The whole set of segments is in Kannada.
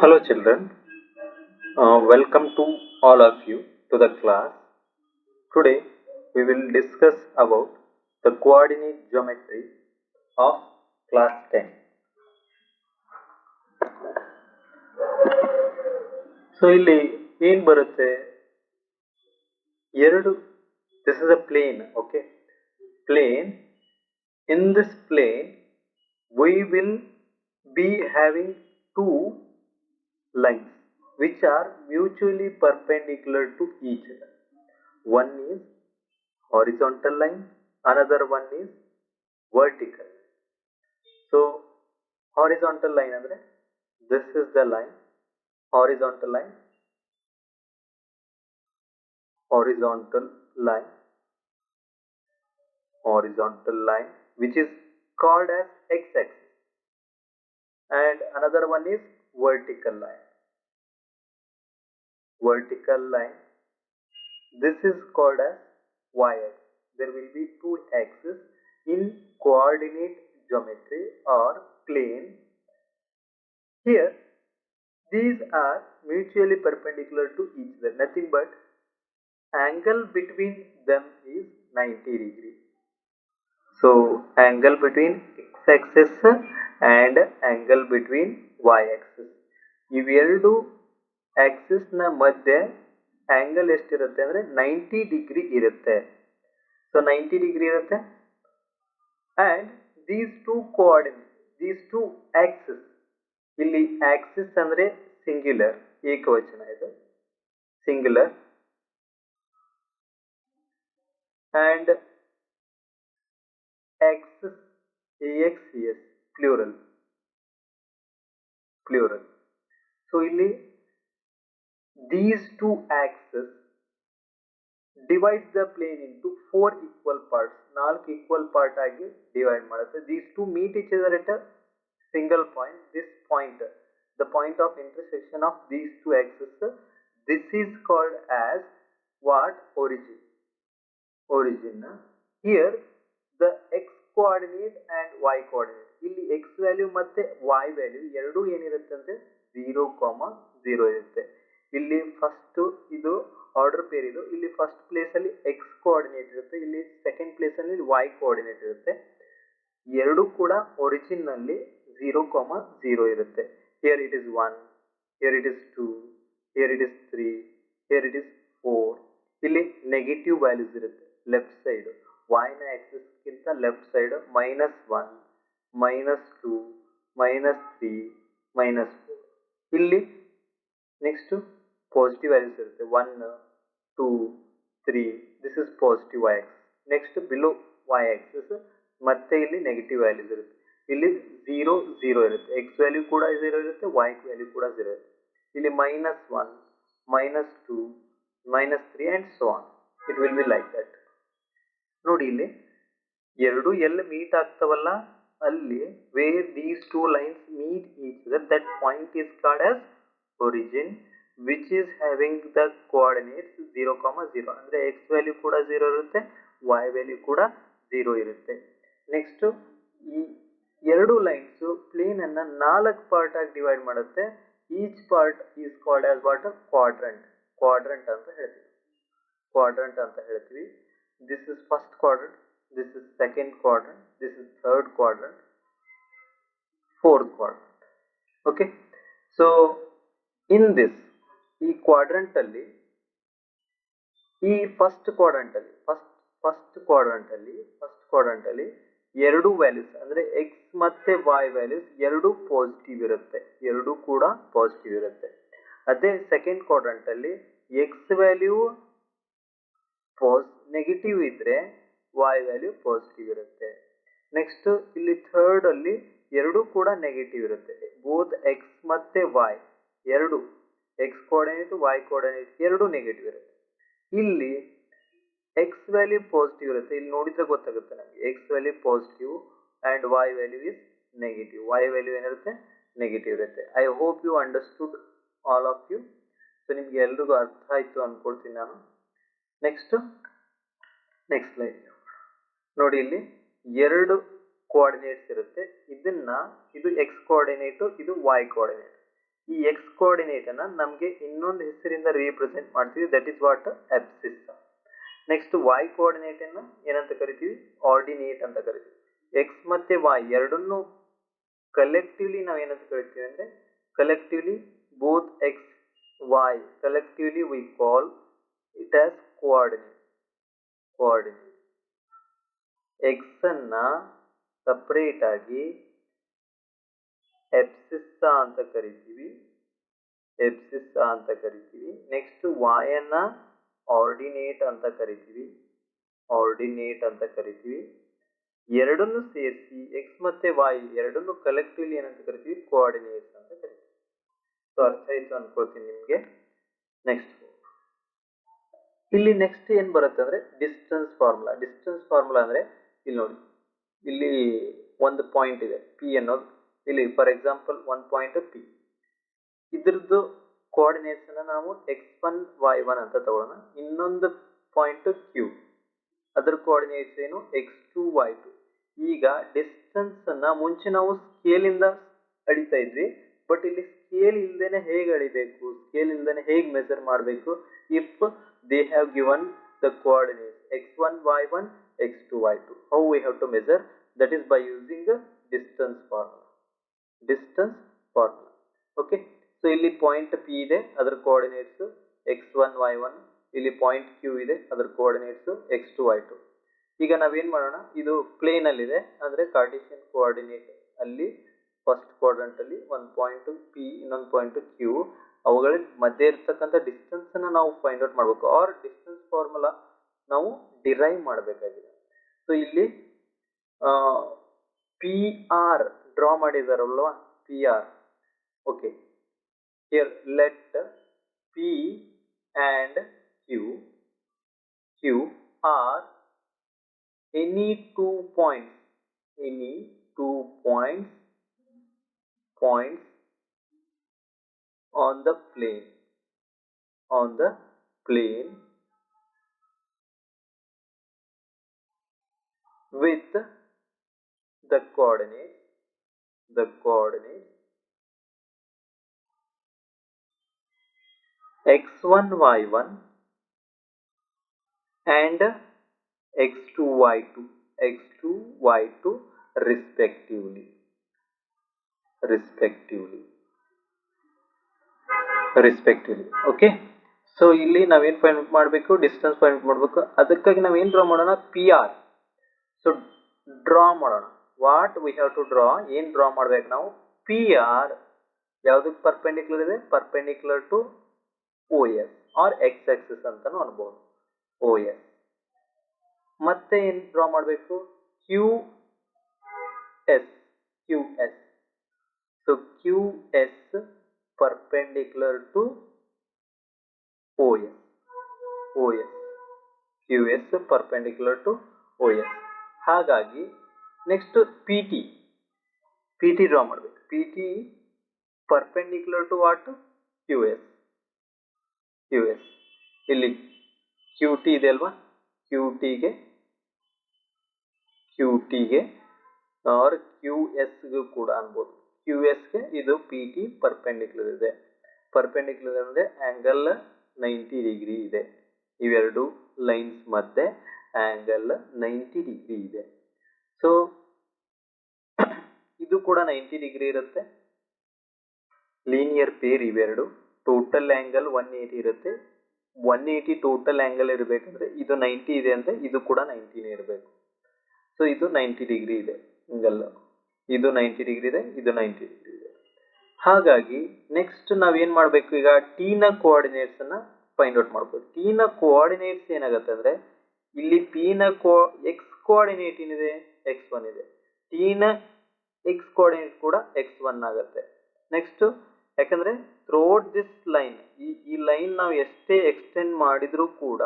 Hello children, welcome to all of you to the class. Today we will discuss about the coordinate geometry of class 10. So ಇಲ್ಲಿ ಏನು ಬರುತ್ತೆ ಎರಡು this is a plane, okay, plane. In this plane we will be having two lines which are mutually perpendicular to each other. One is horizontal line, another one is vertical. So horizontal line andre this is the line, horizontal line, horizontal line, horizontal line, which is called as x-axis, and another one is vertical line. Vertical line, this is called as y-axis. There will be two axes in coordinate geometry or plane. Here these are mutually perpendicular to each other, nothing but angle between them is 90 degree. So angle between x-axis and angle between y-axis, ಇವೆರಡು axis ನ ಮಧ್ಯೆ angle ಎಷ್ಟಿರುತ್ತೆ ಅಂದ್ರೆ 90 ಡಿಗ್ರಿ ಇರುತ್ತೆ. So 90 ಡಿಗ್ರಿ ಇರುತ್ತೆ, and these two coordinates, these two axes, ಇಲ್ಲಿ axis ಅಂದ್ರೆ singular, ಏಕವಚನ ಇದು singular, and axis axis plural, plural. So ಇಲ್ಲಿ these two axes divides the plane into four equal parts, ನಾಲ್ಕು equal part ಆಗಿ divide ಮಾಡುತ್ತೆ. These two meet each other at a single point. This point, the point of intersection of these two axes, this is called as what? Origin. Origin. Here the x coordinate and y coordinate, ಇಲ್ಲಿ x value ಮತ್ತೆ y value ಎರಡು ಏನಿರುತ್ತೆ ಅಂದ್ರೆ 0, 0 ಇರುತ್ತೆ. ಇಲ್ಲಿ ಫಸ್ಟ್ ಇದು ಆರ್ಡರ್ ಪೇರ್, ಇದು ಇಲ್ಲಿ ಫಸ್ಟ್ ಪ್ಲೇಸ್ ಅಲ್ಲಿ x ಕೋಆರ್ಡಿನೇಟ್ ಇರುತ್ತೆ, ಇಲ್ಲಿ ಸೆಕೆಂಡ್ ಪ್ಲೇಸ್ ಅಲ್ಲಿ y ಕೋಆರ್ಡಿನೇಟ್ ಇರುತ್ತೆ. ಎರಡು ಕೂಡ ಒರಿಜಿನ್ ನಲ್ಲಿ 0, 0 ಇರುತ್ತೆ. Here it is 1, here it is 2, here it is 3, here it is 4. ಇಲ್ಲಿ ನೆಗೆಟಿವ್ ವ್ಯಾಲ್ಯೂಸ್ ಇರುತ್ತೆ ಲೆಫ್ಟ್ ಸೈಡ್, y ನ ಆಕ್ಸಿಸ್ ಗಿಂತ ಲೆಫ್ಟ್ ಸೈಡ್ -1, -2, -3, -4. ಇಲ್ಲಿ ನೆಕ್ಸ್ಟ್ ಪಾಸಿಟಿವ್ ವ್ಯಾಲ್ಯೂಸ್ ಇರುತ್ತೆ 1, 2, 3. This is positive y Axis. Next below y Axis ಮತ್ತೆ ಇಲ್ಲಿ ನೆಗೆಟಿವ್ ವ್ಯಾಲ್ಯೂಸ್ ಇರುತ್ತೆ. ಇಲ್ಲಿ 0, 0 ಇರುತ್ತೆ, x ವ್ಯಾಲ್ಯೂ ಕೂಡ 0 ಇರುತ್ತೆ, y ವ್ಯಾಲ್ಯೂ ಕೂಡ 0 ಇರುತ್ತೆ. ಇಲ್ಲಿ -1, -2, -3 and so on. It will be like that. ನೋಡಿ ಇಲ್ಲಿ ಎರಡು ಎಲ್ಲಿ ಮೀಟ್ ಆಗ್ತಾವಲ್ಲ ಅಲ್ಲಿ where these two lines meet each other, that point is called as origin, which is having the coordinates 0, 0. ಅಂದ್ರೆ x ವ್ಯಾಲ್ಯೂ ಕೂಡ 0 ಇರುತ್ತೆ, y ವ್ಯಾಲ್ಯೂ ಕೂಡ 0 ಇರುತ್ತೆ. ನೆಕ್ಸ್ಟ್ ಈ ಎರಡು ಲೈನ್ಸ್ ಪ್ಲೇನ್ ಅನ್ನ ನಾಲ್ಕು ಪಾರ್ಟ್ ಆಗಿ ಡಿವೈಡ್ ಮಾಡುತ್ತೆ. Each part is called as what? Quadrant. Quadrant ಅಂತ ಹೇಳ್ತೀವಿ, ಕ್ವಾಡ್ರಂಟ್ ಅಂತ ಹೇಳ್ತೀವಿ. This is first quadrant, this is second quadrant, this is third quadrant, fourth quadrant. Okay, so in this ಈ ಕ್ವಾಡ್ರಂಟ್ ಅಲ್ಲಿ, ಈ ಫಸ್ಟ್ ಕ್ವಾಡ್ರಂಟ್ ಅಲ್ಲಿ ಎರಡು ವ್ಯಾಲ್ಯೂಸ್ ಅಂದ್ರೆ x ಮತ್ತೆ y ವ್ಯಾಲ್ಯೂಸ್ ಎರಡು ಪಾಸಿಟಿವ್ ಇರುತ್ತೆ, ಎರಡು ಕೂಡ ಪಾಸಿಟಿವ್ ಇರುತ್ತೆ. ಅದೇ ಸೆಕೆಂಡ್ ಕ್ವಾಡ್ರಂಟ್ ಅಲ್ಲಿ x ವ್ಯಾಲ್ಯೂ ನೆಗೆಟಿವ್ ಇದ್ರೆ y ವ್ಯಾಲ್ಯೂ ಪಾಸಿಟಿವ್ ಇರುತ್ತೆ. ನೆಕ್ಸ್ಟ್ ಇಲ್ಲಿ ಥರ್ಡ್ ಅಲ್ಲಿ ಎರಡು ಕೂಡ ನೆಗೆಟಿವ್ ಇರುತ್ತೆ, ಬೋತ್ x ಮತ್ತೆ y ಎರಡು, x ಕೋಆರ್ಡಿನೇಟ್ y ಕೋಆರ್ಡಿನೇಟ್ ಎರಡು ನೆಗೆಟಿವ್ ಇರುತ್ತೆ. ಇಲ್ಲಿ x ವ್ಯಾಲ್ಯೂ ಪಾಸಿಟಿವ್ ಇರುತ್ತೆ, ಇಲ್ಲಿ ನೋಡಿದ್ರೆ ಗೊತ್ತಾಗುತ್ತೆ ನಮಗೆ x value positive and y value is negative. y value ಏನಿರುತ್ತೆ? ನೆಗೆಟಿವ್ ಇರುತ್ತೆ. I hope you understood all of you. So ನಿಮ್ಗೆ ಎಲ್ರಿಗೂ ಅರ್ಥ ಆಯ್ತು ಅನ್ಕೊಳ್ತೀನಿ ನಾನು. ನೆಕ್ಸ್ಟ್ ಸ್ಲೈಡ್ ನೋಡಿ, ಇಲ್ಲಿ ಎರಡು ಕೋಆರ್ಡಿನೇಟ್ಸ್ ಇರುತ್ತೆ. ಇದು ಎಕ್ಸ್ ಕೋಆರ್ಡಿನೇಟ್, ಇದು ವೈ ಕೋಆರ್ಡಿನೇಟ್. ಈ ಎಕ್ಸ್ ಕೋಆರ್ಡಿನೇಟ್ ಅನ್ನ ನಮಗೆ ಇನ್ನೊಂದು ಹೆಸರಿಂದ ರಿಪ್ರೆಸೆಂಟ್ ಮಾಡ್ತೀವಿ, that is what abscissa. Next Y coordinate ಅನ್ನ ಏನಂತ ಕರಿತೀವಿ, ಆರ್ಡಿನೇಟ್ ಅಂತ ಕರಿತೀವಿ. ಎಕ್ಸ್ ಮತ್ತೆ ವೈ ಎರಡನ್ನು ಕಲೆಕ್ಟಿವ್ಲಿ ನಾವು ಏನಂತ ಕರಿತೀವಿ ಅಂದ್ರೆ, collectively both X Y collectively we call it as coordinate. X ಅನ್ನ ಸಪರೇಟ್ ಆಗಿ ಎಬ್ಸಿಸ್ ಅಂತ ಕರಿತೀವಿ. ನೆಕ್ಸ್ಟ್ ವೈ ಅನ್ನ ಆರ್ಡಿನೇಟ್ ಅಂತ ಕರಿತೀವಿ. ಎರಡನ್ನು ಸೇರಿಸಿ ಎಕ್ಸ್ ಮತ್ತೆ ವೈ ಎರಡನ್ನು ಕಲೆಕ್ಟಿವ್ಲಿ ಏನಂತ ಕರಿತೀವಿ, ಕೋಆರ್ಡಿನೇಟ್ಸ್ ಅಂತ ಕರಿತೀವಿ. ಸೊ ಅರ್ಥ ಆಯ್ತು ಅನ್ಕೊಳ್ತೀನಿ ನಿಮ್ಗೆ. ನೆಕ್ಸ್ಟ್ ಇಲ್ಲಿ ನೆಕ್ಸ್ಟ್ ಏನ್ ಬರುತ್ತೆ ಅಂದ್ರೆ ಡಿಸ್ಟೆನ್ಸ್ ಫಾರ್ಮುಲಾ ಅಂದ್ರೆ ಇಲ್ಲಿ ನೋಡಿ, ಇಲ್ಲಿ ಒಂದು ಪಾಯಿಂಟ್ ಇದೆ ಪಿ ಅನ್ನೋದು. ಇಲ್ಲಿ ಫಾರ್ ಎಕ್ಸಾಂಪಲ್ ಒಂದು ಪಾಯಿಂಟ್ ಪಿ, ಇದ್ರದ್ದು ಕೋಆರ್ಡಿನೇಟ್ಸ್ ಅನ್ನ ನಾವು x1 y1 ಅಂತ ತಗೊಳ್ಳೋಣ. ಇನ್ನೊಂದು ಪಾಯಿಂಟ್ ಕ್ಯೂ, ಅದರ ಕೋಆರ್ಡಿನೇಟ್ಸ್ ಏನು x2 y2. ಈಗ ಡಿಸ್ಟೆನ್ಸ್ ಅನ್ನ ಮುಂಚೆ ನಾವು ಸ್ಕೇಲ್ ಇಂದ ಅಳಿತಾ ಇದ್ವಿ, ಬಟ್ ಇಲ್ಲಿ ಸ್ಕೇಲ್ ಇಲ್ದೇನೆ ಹೇಗೆ ಅಳಿಬೇಕು, ಸ್ಕೇಲ್ ಇಲ್ದೇನೆ ಹೇಗೆ ಮೆಜರ್ ಮಾಡಬೇಕು, if they have given the coordinates x1 y1 x2 y2, how we have to measure, that is by using the distance formula. Okay, so ಇಲ್ಲಿ ಪಾಯಿಂಟ್ ಪಿ ಇದೆ, ಅದರ ಕೋಆರ್ಡಿನೇಟ್ಸ್ x1 y1. ಇಲ್ಲಿ ಪಾಯಿಂಟ್ ಕ್ಯೂ ಇದೆ, ಅದರ ಕೋಆರ್ಡಿನೇಟ್ಸ್ x2 y2. ಈಗ ನಾವೇನ್ ಮಾಡೋಣ, ಇದು ಪ್ಲೇನ್ ಅಲ್ಲಿ ಇದೆ ಅಂದ್ರೆ ಕಾರ್ಟೇಶಿಯನ್ ಕೋಆರ್ಡಿನೇಟ್ ಅಲ್ಲಿ ಫಸ್ಟ್ ಕ್ವಾಡ್ರಂಟ್ ಅಲ್ಲಿ ಒಂದು ಪಾಯಿಂಟ್ ಪಿ, ಇನ್ನೊಂದು ಪಾಯಿಂಟ್ ಕ್ಯೂ, ಅವುಗಳ ಮಧ್ಯೆ ಇರ್ತಕ್ಕಂಥ ಡಿಸ್ಟೆನ್ಸ್ ಅನ್ನ ನಾವು ಫೈಂಡ್ ಔಟ್ ಮಾಡಬೇಕು, ಆರ್ ಡಿಸ್ಟೆನ್ಸ್ ಫಾರ್ಮುಲಾ ನಾವು ಡಿರೈವ್ ಮಾಡಬೇಕಾಗಿದೆ. ಸೊ ಇಲ್ಲಿ ಪಿ ಆರ್ ಡ್ರಾ ಮಾಡಿದಾರಲ್ವಾ, P R. Okay, here let P and Q are any 2 points on the plane with the coordinates x1 y1 and x2 y2 respectively. Okay, so ಇಲ್ಲಿ ನಾವೇನ್ ಫೈಂಡ್ ಔಟ್ ಮಾಡಬೇಕು, ಡಿಸ್ಟೆನ್ಸ್ ಫೈಂಡ್ ಔಟ್ ಮಾಡಬೇಕು. ಅದಕ್ಕಾಗಿ ನಾವೇನ್ ಡ್ರಾ ಮಾಡೋಣ, ಪಿ ಆರ್. ಸೊ ಡ್ರಾ ಮಾಡೋಣ. What we have to draw, ಏನ್ ಡ್ರಾ ಮಾಡ್ಬೇಕು ನಾವು, ಪಿ ಆರ್ ಯಾವ್ದಕ್ಕೆ ಪರ್ಪೆಂಡಿಕ್ಯುಲರ್ ಇದೆ, perpendicular to O S or X axis ಅಂತಾನು ಅನ್ಬೋದು, ಓ ಎಸ್. ಮತ್ತೆ ಏನ್ ಡ್ರಾ ಮಾಡಬೇಕು, Q S. So Q S perpendicular to O S. Q S perpendicular to O S. ಹಾಗಾಗಿ ನೆಕ್ಸ್ಟ್ ಪಿ ಟಿ ಡ್ರಾ ಮಾಡಬೇಕು. P T perpendicular to what, Q S. ಇಲ್ಲಿ ಕ್ಯೂ ಟಿ ಇದೆ ಅಲ್ವಾ, ಕ್ಯೂ ಟಿಗೆ ಆರ್ ಕ್ಯೂ ಎಸ್ ಕೂಡ ಅನ್ಬೋದು. ಕ್ಯೂ ಎಸ್ ಗೆ ಇದು ಪಿ ಟಿ ಪರ್ಪೆಂಡಿಕ್ಯುಲರ್ ಇದೆ. ಪರ್ಪೆಂಡಿಕ್ಯುಲರ್ ಅಂದ್ರೆ ಆಂಗಲ್ 90 ಡಿಗ್ರಿ ಇದೆ. ಇವೆರಡು ಲೈನ್ಸ್ ಮಧ್ಯೆ ಆಂಗಲ್ 90 ಡಿಗ್ರಿ ಇದೆ. ಸೊ ಇದು ಕೂಡ 90 ಡಿಗ್ರಿ ಇರುತ್ತೆ. ಲೀನಿಯರ್ ಪೇರ್ ಇವೆರಡು. ಟೋಟಲ್ ಆಂಗಲ್ 180 ಇರುತ್ತೆ. 180 ಟೋಟಲ್ ಆಂಗಲ್ ಇರಬೇಕಂದ್ರೆ ಇದು 90 ಇದೆ ಅಂದ್ರೆ ಇದು ಕೂಡ 90 ಇರಬೇಕು. ಸೊ ಇದು 90 ಡಿಗ್ರಿ ಇದೆ ಆಂಗಲ್, ಇದು 90 ಡಿಗ್ರಿ ಇದೆ, ಇದು 90 ಡಿಗ್ರಿ ಇದೆ. ಹಾಗಾಗಿ ನೆಕ್ಸ್ಟ್ ನಾವೇನ್ ಮಾಡ್ಬೇಕು, ಈಗ ಟಿ ನ ಕೋಆರ್ಡಿನೇಟ್ಸ್ ಅನ್ನ ಫೈಂಡ್ ಔಟ್ ಮಾಡ್ಬೇಕು. ಟಿ ನ ಕೋಆರ್ಡಿನೇಟ್ಸ್ ಏನಾಗುತ್ತೆ ಅಂದ್ರೆ, ಇಲ್ಲಿ ಪಿ ನ ಎಕ್ಸ್ ಕೋಆರ್ಡಿನೇಟ್ ಏನಿದೆ, x1 ಇದೆ. ಟಿ ನ ಎಕ್ಸ್ ಕೋಆರ್ಡಿನೇಟ್ ಕೂಡ x1 ಆಗುತ್ತೆ. ನೆಕ್ಸ್ಟ್ ಯಾಕಂದ್ರೆ ಥ್ರೂಔಟ್ ದಿಸ್ ಲೈನ್, ಈ ಲೈನ್ ನಾವು ಎಷ್ಟೇ ಎಕ್ಸ್ಟೆಂಡ್ ಮಾಡಿದ್ರು ಕೂಡ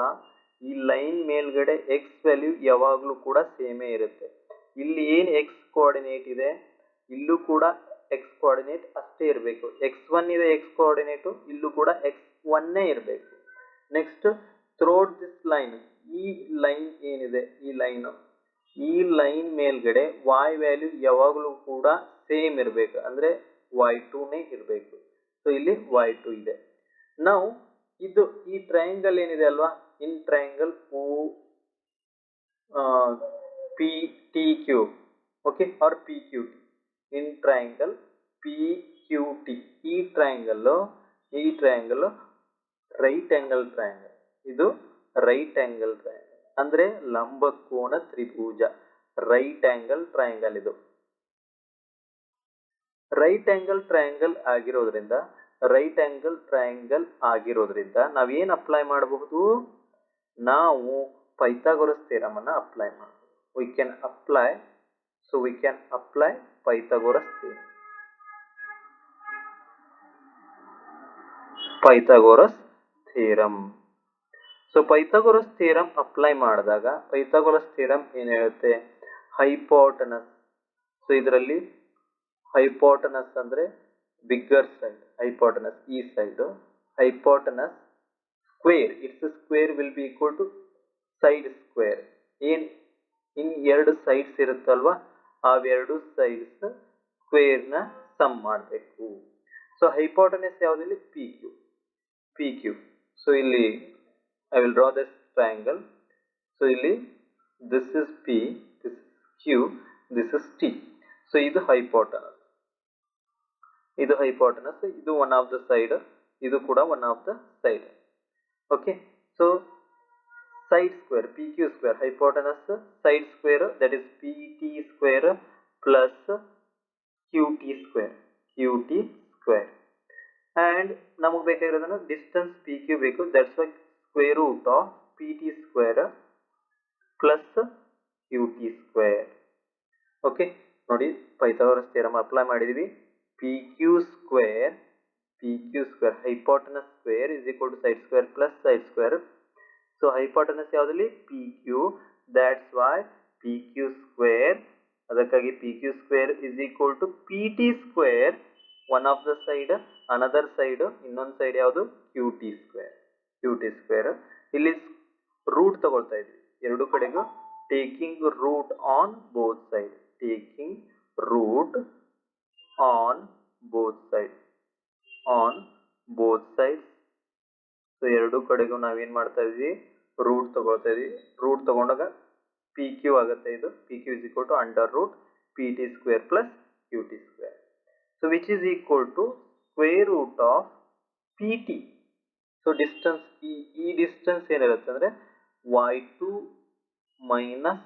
ಈ ಲೈನ್ ಮೇಲ್ಗಡೆ ಎಕ್ಸ್ ವ್ಯಾಲ್ಯೂ ಯಾವಾಗ್ಲೂ ಕೂಡ ಸೇಮೇ ಇರುತ್ತೆ. ಇಲ್ಲಿ ಏನ್ ಎಕ್ಸ್ ಕೋಆರ್ಡಿನೇಟ್ ಇದೆ, ಇಲ್ಲೂ ಕೂಡ ಎಕ್ಸ್ ಕೋಆರ್ಡಿನೇಟ್ ಅಷ್ಟೇ ಇರಬೇಕು. x1 ಇದೆ ಎಕ್ಸ್ ಕೋಆರ್ಡಿನೇಟ್, ಇಲ್ಲೂ ಕೂಡ x1 ಇರಬೇಕು. ನೆಕ್ಸ್ಟ್ ಥ್ರೂಔಟ್ ದಿಸ್ ಲೈನ್, ಈ ಲೈನ್ ಏನಿದೆ, ಈ ಲೈನ್ ಈ ಲೈನ್ ಮೇಲ್ಗಡೆ y ವ್ಯಾಲ್ಯೂ ಯಾವಾಗಲೂ ಕೂಡ ಸೇಮ್ ಇರಬೇಕು, ಅಂದ್ರೆ y2ನೇ ಇರಬೇಕು. ಸೊ ಇಲ್ಲಿ y2 ಇದೆ. ನಾವು ಇದು ಈ ಟ್ರಯಾಂಗಲ್ ಏನಿದೆ ಅಲ್ವಾ, in triangle O P T Q, okay, or P Q T, in triangle P Q T, ಈ ಟ್ರಯಾಂಗಲ್ ರೈಟ್ ಆಂಗಲ್ ಟ್ರಯಾಂಗಲ್. ಇದು ರೈಟ್ ಆಂಗಲ್ ಟ್ರಯಾಂಗಲ್ ಅಂದ್ರೆ ಲಂಬಕೋನ ತ್ರಿಭುಜ, ರೈಟ್ ಆಂಗಲ್ ಟ್ರಯಾಂಗಲ್. ಇದು ರೈಟ್ ಆಂಗಲ್ ಟ್ರಯಾಂಗಲ್ ಆಗಿರೋದ್ರಿಂದ ನಾವೇನ್ ಅಪ್ಲೈ ಮಾಡಬಹುದು, ನಾವು ಪೈಥಾಗೋರಸ್ ಥಿಯರಮ್ ಅನ್ನ ಅಪ್ಲೈ ಮಾಡಬಹುದು. we can apply Pythagoras theorem. So Pythagoras theorem apply ಮಾಡಿದಾಗ ಪೈಥಾಗೋರಸ್ ಥಿಯರಮ್ ಏನ್ ಹೇಳುತ್ತೆ, ಹೈಪೋಟನಸ್. ಸೊ ಇದರಲ್ಲಿ ಹೈಪೋಟನಸ್ ಅಂದ್ರೆ ಬಿಗ್ಗರ್ ಸೈಡ್, ಹೈಪೋಟನಸ್ ಈ side, hypotenuse square, it's square will be equal to side square. ಏನ್ ಇನ್ ಎರಡು ಸೈಡ್ಸ್ ಇರುತ್ತಲ್ವಾ, ಅವೆರಡು ಸೈಡ್ಸ್ ಸ್ಕ್ವೇರ್ ನ ಸಮ್ ಮಾಡಬೇಕು. ಸೊ ಹೈಪೋಟನಸ್ ಯಾವ್ದಿಲ್ಲಿ, ಪಿ ಕ್ಯೂ. ಸೊ ಇಲ್ಲಿ I will draw this triangle. So ಇಲ್ಲಿ this is P, this is Q, this is T. So ಇದು hypotenuse, ಇದು one of the side, ಇದು ಕೂಡ one of the side. Okay, so side square, PQ square, hypotenuse side square, that is PT square plus QT square. And ನಮಗೆ ಬೇಕಾಗಿರೋದನ್ನ ಡಿಸ್ಟೆನ್ಸ್ PQ ಬೇಕು, that's why square root of PT square plus QT square. Okay, ನೋಡಿ ಪೈಥಾಗೋರಸ್ ಥಿಯರಮ್ ಅಪ್ಲೈ ಮಾಡಿದೀವಿ. PQ square hypotenuse square is equal to side square plus side square. So hypotenuse ಯಾವ್ದಲ್ಲಿ, PQ, that's why PQ square, ಅದಕ್ಕಾಗಿ PQ square is equal to PT square, one of the side, another side, ಇನ್ನೊಂದು ಸೈಡ್ ಯಾವುದು, QT square. ಇಲ್ಲಿ ರೂಟ್ ತಗೊಳ್ತಾ ಇದ್ವಿ ಎರಡು ಕಡೆಗೂ, taking root on both side, so ಎರಡು ಕಡೆಗೂ ನಾವೇನ್ ಮಾಡ್ತಾ ಇದೀವಿ, ರೂಟ್ ತಗೊಳ್ತಾ ಇದೀವಿ. ರೂಟ್ ತಗೊಂಡಾಗ ಪಿ ಕ್ಯೂ ಆಗುತ್ತೆ. ಇದು P Q is equal to under root P T square plus Q T square. So which is equal to square root of P T. So distance, ಈ ಡಿಸ್ಟೆನ್ಸ್ ಏನಿರುತ್ತೆ ಅಂದ್ರೆ y2 ಮೈನಸ್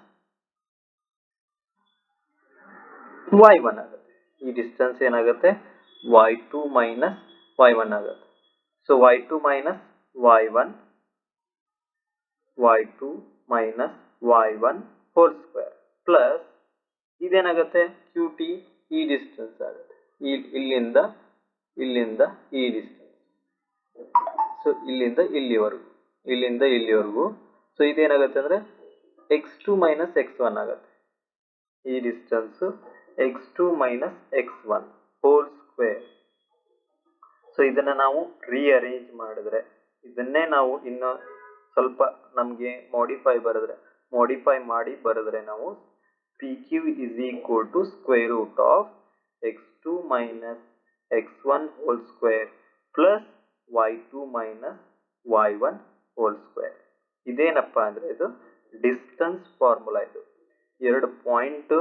y1 ಆಗುತ್ತೆ. ಈ ಡಿಸ್ಟೆನ್ಸ್ ಏನಾಗುತ್ತೆ, y2 ಮೈನಸ್ y1 ಆಗುತ್ತೆ. So y2 minus y1 whole square plus ಇದೇನಾಗುತ್ತೆ QT, ಈ ಡಿಸ್ಟೆನ್ಸ್ ಆಗುತ್ತೆ, ಇಲ್ಲಿಂದ ಈ ಡಿಸ್ಟೆನ್ಸ್. ಸೊ ಇಲ್ಲಿಂದ ಇಲ್ಲಿವರೆಗೂ. ಸೊ ಇದೇನಾಗುತ್ತೆ ಅಂದ್ರೆ x2 ಮೈನಸ್ x1 ಆಗುತ್ತೆ. ಈ distance x2 minus x1 whole square. So ಇದನ್ನ ನಾವು ರೀಅರೇಂಜ್ ಮಾಡಿದ್ರೆ, ಇದನ್ನೇ ನಾವು ಇನ್ನು ಸ್ವಲ್ಪ ನಮ್ಗೆ ಮಾಡಿಫೈ ಮಾಡಿ ಬರೆದ್ರೆ ನಾವು PQ is equal to square root of x2 minus x1 whole square plus y2 minus y1 whole square. ಇದೇನಪ್ಪ ಅಂದ್ರೆ ಇದು ಡಿಸ್ಟೆನ್ಸ್ ಫಾರ್ಮುಲಾ. ಇದು ಎರಡು ಪಾಯಿಂಟ್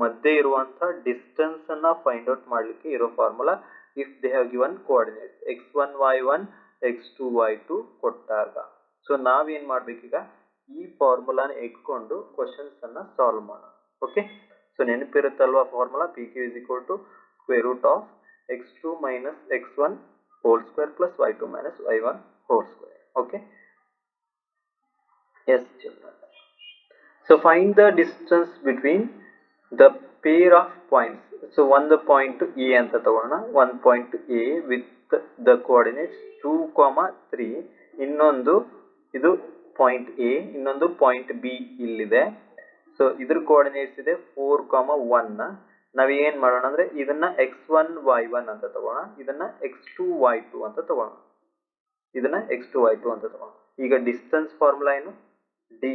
ಮಧ್ಯೆ ಇರುವಂತ ಡಿಸ್ಟೆನ್ಸ್ ಅನ್ನ ಫೈಂಡ್ ಔಟ್ ಮಾಡ್ಲಿಕ್ಕೆ ಇರೋ formula. If they have given coordinates x1 y1 x2 y2 ಕೊಟ್ಟಾಗ. ಸೊ ನಾವೇನ್ ಮಾಡ್ಬೇಕೀಗ, ಈ ಫಾರ್ಮುಲಾನ ಇಟ್ಕೊಂಡು ಕ್ವಶನ್ಸ್ ಅನ್ನ ಸಾಲ್ವ್ ಮಾಡೋಣ. ಓಕೆ, ಸೊ ನೆನಪಿರುತ್ತಲ್ವಾ formula, PQ is equal to square root of x2 minus x1 whole square plus y2 minus y1 whole square. Okay, yes children. So find the distance between the pair of points. So ಒಂದು ಪಾಯಿಂಟ್ A ಅಂತ ತಗೋಣ. one point A with the coordinates 2, 3. ಇನ್ನೊಂದು ಇದು ಪಾಯಿಂಟ್ A, ಇನ್ನೊಂದು ಪಾಯಿಂಟ್ B ಇಲ್ಲಿದೆ. ಸೊ ಇದ್ರ ಕೋಆರ್ಡಿನೇಟ್ಸ್ ಇದೆ 4, 1. ನಾವ್ ಏನ್ ಮಾಡೋಣ ಅಂದ್ರೆ ಇದನ್ನ x1 y1 ಅಂತ ತಗೋಣ, ಇದನ್ನ x2 y2 ಅಂತ ತಗೋಣ, ಈಗ ಡಿಸ್ಟೆನ್ಸ್ ಫಾರ್ಮುಲಾ ಏನು, D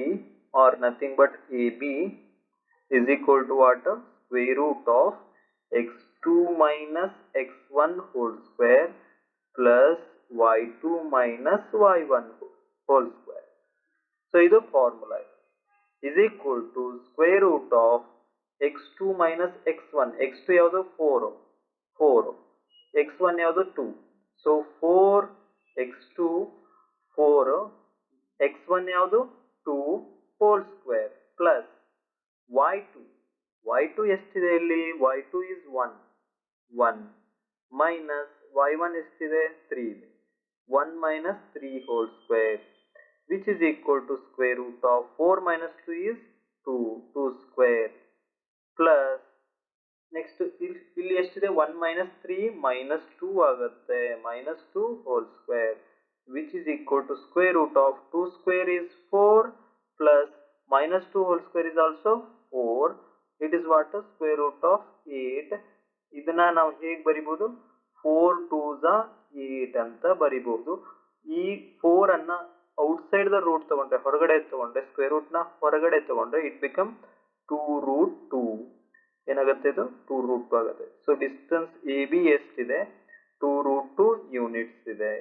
or nothing but AB is equal to what? Square root of x2 minus x1 whole square plus y2 minus y1 whole square. So ಇದು formula is equal to square root of x2 minus x1. x2 ಯಾವುದು 4 x1 ಯಾವುದು 2. So 4 x2 4 x1 ಯಾವುದು 2 whole square plus y2 ಎಷ್ಟಿದೆ ಇಲ್ಲಿ? y2 is 1 minus y1 ಎಷ್ಟಿದೆ? 3 ಇದೆ. 1 minus 3 whole square which is equal to square root of 4 minus 2 is 2 square plus next ಇಲ್ಲಿ ಎಷ್ಟಿದೆ? 1 minus 3 minus 2 ಆಗುತ್ತೆ, minus 2 whole square which is equal to square root of 2 square is 4 plus minus 2 whole square is also 4. It is what? Square root of 8. ಇದನ್ನ ನಾವು ಹೇಗೆ ಬರಿಬಹುದು? 4 2s 8 ಅಂತ ಬರಿಬಹುದು. ಈ 4 ಅನ್ನ ಔಟ್ಸೈಡ್ ದ ರೂಟ್ ತಗೊಂಡ್ರೆ, ಹೊರಗಡೆ ತಗೊಂಡ್ರೆ, ಸ್ಕ್ವೇರ್ ರೂಟ್ ನ ಹೊರಗಡೆ ತಗೊಂಡ್ರೆ ಇಟ್ ಬಿಕಮ್ 2 root 2. ಏನಾಗುತ್ತೆ? ಇದು 2 root 2 ಆಗುತ್ತೆ. ಸೊ ಡಿಸ್ಟೆನ್ಸ್ ಎ ಬಿ ಎಷ್ಟಿದೆ? 2 root 2 ಯೂನಿಟ್ಸ್ ಇದೆ.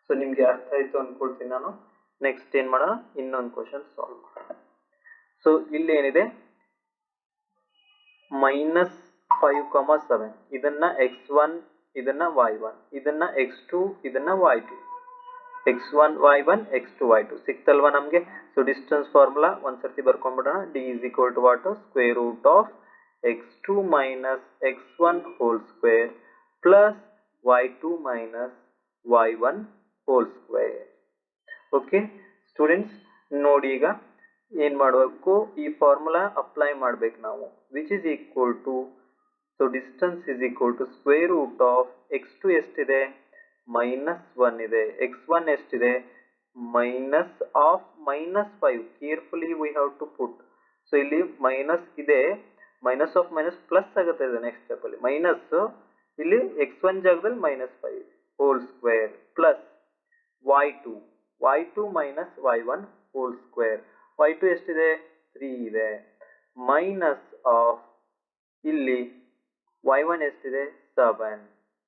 ಸೊ ನಿಮ್ಗೆ ಅರ್ಥ ಆಯ್ತು ಅನ್ಕೊಳ್ತೀನಿ ನಾನು. ನೆಕ್ಸ್ಟ್ ಏನ್ ಮಾಡೋಣ? ಇನ್ನೊಂದು ಕ್ವಶನ್ ಸಾಲ್ವ್ ಮಾಡೋಣ. ಸೊ ಇಲ್ಲಿ ಏನಿದೆ? -5, 7 ಇದನ್ನ x1 ಇದನ್ನ y1 ಇದನ್ನ x2 ಇದನ್ನ y2 x1 y1 x2 y2 ಸಿಕ್ತಲ್ವಾ ನಮ್ಗೆ? ಸೊ ಡಿಸ್ಟೆನ್ಸ್ ಫಾರ್ಮುಲಾ ಒಂದ್ಸರ್ತಿ ಬರ್ಕೊಂಡ್ಬಿಡೋಣ. d is equal to what? Square root of x2 minus x1 whole square plus y2 minus y1 whole square. Okay students, ನೋಡಿ ಈಗ ಏನ್ ಮಾಡಬೇಕು? ಈ ಫಾರ್ಮುಲಾ ಅಪ್ಲೈ ಮಾಡ್ಬೇಕು ನಾವು. Which is equal to, so distance is equal to square root of x2 ಎಷ್ಟಿದೆ? -1 ಇದೆ. x1 ಎಷ್ಟಿದೆ? Minus of -5. Carefully we have to put. So ಇಲ್ಲಿ ಮೈನಸ್ ಇದೆ, ಮೈನಸ್ ಆಫ್ ಮೈನಸ್ ಪ್ಲಸ್ ಆಗುತ್ತೆ ಇದು ನೆಕ್ಸ್ಟ್ ಸ್ಟೆಪ್ ಅಲ್ಲಿ. ಮೈನಸ್ ಇಲ್ಲಿ x1 ಜಾಗದಲ್ಲಿ -5 hole square plus y2 minus y1 whole square. y2 ಎಷ್ಟಿದೆ? 3 ಇದೆ. ಮೈನಸ್ ಆಫ್ ಇಲ್ಲಿ y1 ಎಷ್ಟಿದೆ? 7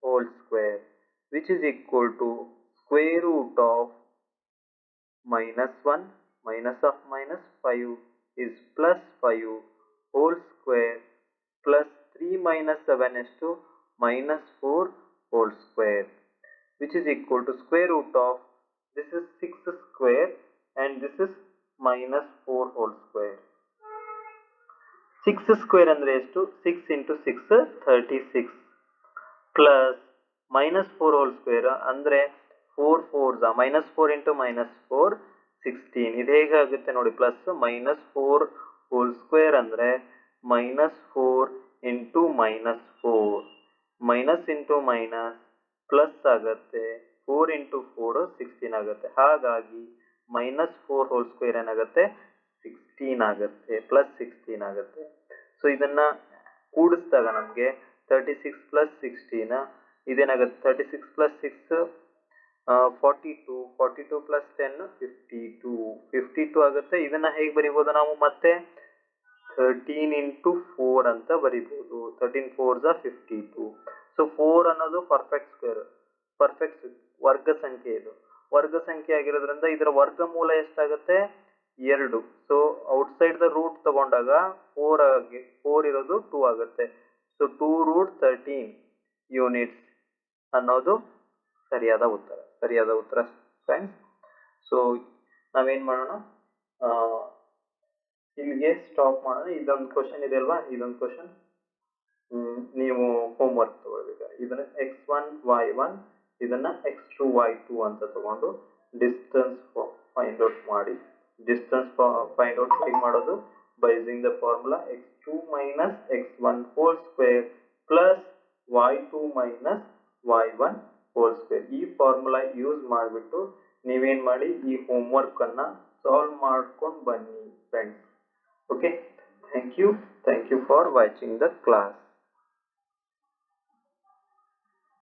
whole square which is equal to square root of -1 minus of -5 is +5 whole square plus 3 minus 7 is to -4 whole square which is equal to square root of, this is 6 square and this is -4 whole square. 6 square ಅಂದ್ರೆ ಎಷ್ಟು? 6 into 6 36 plus -4 whole square ಅಂದ್ರೆ 4 4s -4 into -4 16. ಇದು ಹೇಗಾಗುತ್ತೆ ನೋಡಿ? ಪ್ಲಸ್ -4 whole square ಅಂದ್ರೆ -4 into -4 minus into minus plus ಆಗುತ್ತೆ. 4 into 4 16 ಆಗುತ್ತೆ. ಹಾಗಾಗಿ -4 whole square ಏನಾಗುತ್ತೆ? 16 ಆಗುತ್ತೆ, ಪ್ಲಸ್ 16 ಆಗುತ್ತೆ. ಸೊ ಇದನ್ನ ಕೂಡಿಸಿದಾಗ ನಮಗೆ 36 plus 16 ಇದೇನಾಗುತ್ತೆ? 36 plus 6 42 42 plus 10 52 ಆಗುತ್ತೆ. ಇದನ್ನ ಹೇಗೆ ಬರಿಬಹುದು ನಾವು? ಮತ್ತೆ 13 into 4 ಅಂತ ಬರಿಬಹುದು. 13 4s 52. ಸೊ 4 ಅನ್ನೋದು ಪರ್ಫೆಕ್ಟ್ ಸ್ಕ್ವೇರ್, ಪರ್ಫೆಕ್ಟ್ ವರ್ಗ ಸಂಖ್ಯೆ. ಇದು ವರ್ಗ ಸಂಖ್ಯೆ ಆಗಿರೋದ್ರಿಂದ ಇದರ ವರ್ಗಮೂಲ ಎಷ್ಟಾಗುತ್ತೆ? 2. ಸೊ ಔಟ್ಸೈಡ್ ದ ರೂಟ್ ತಗೊಂಡಾಗ 4 ಇರೋದು 2 ಆಗುತ್ತೆ. ಸೊ 2 root 13 ಯೂನಿಟ್ಸ್ ಅನ್ನೋದು ಸರಿಯಾದ ಉತ್ತರ ಫ್ರೆಂಡ್ಸ್. ಸೊ ನಾವೇನ್ ಮಾಡೋಣ? ಇಲ್ಲಿಗೆ ಸ್ಟಾಪ್ ಮಾಡೋಣ. ಇದೊಂದು ಕ್ವಶನ್ ಇದೆ ಅಲ್ವಾ? ಇದೊಂದು ಕ್ವಶನ್ ನೀವು ಹೋಮ್ ವರ್ಕ್ ತಗೊಳ್ಬೇಕು. ಇದನ್ನ x1 y1 ಇದನ್ನ x2 y2 ಅಂತ ತಗೊಂಡು ಡಿಸ್ಟೆನ್ಸ್ ಫೈಂಡ್ ಔಟ್ ಮಾಡಿ. ಡಿಸ್ಟೆನ್ಸ್ ಫೈಂಡ್ ಔಟ್ ಹೇಗೆ ಮಾಡೋದು? By using the formula x2 minus x1 whole square plus y2 minus y1 whole square. ಈ ಫಾರ್ಮುಲಾ ಯೂಸ್ ಮಾಡಿಬಿಟ್ಟು ನೀವೇನ್ ಮಾಡಿ, ಈ ಹೋಮ್ ವರ್ಕ್ ಅನ್ನ ಸಾಲ್ವ್ ಮಾಡ್ಕೊಂಡು ಬನ್ನಿ friends. Okay, thank you for watching the class.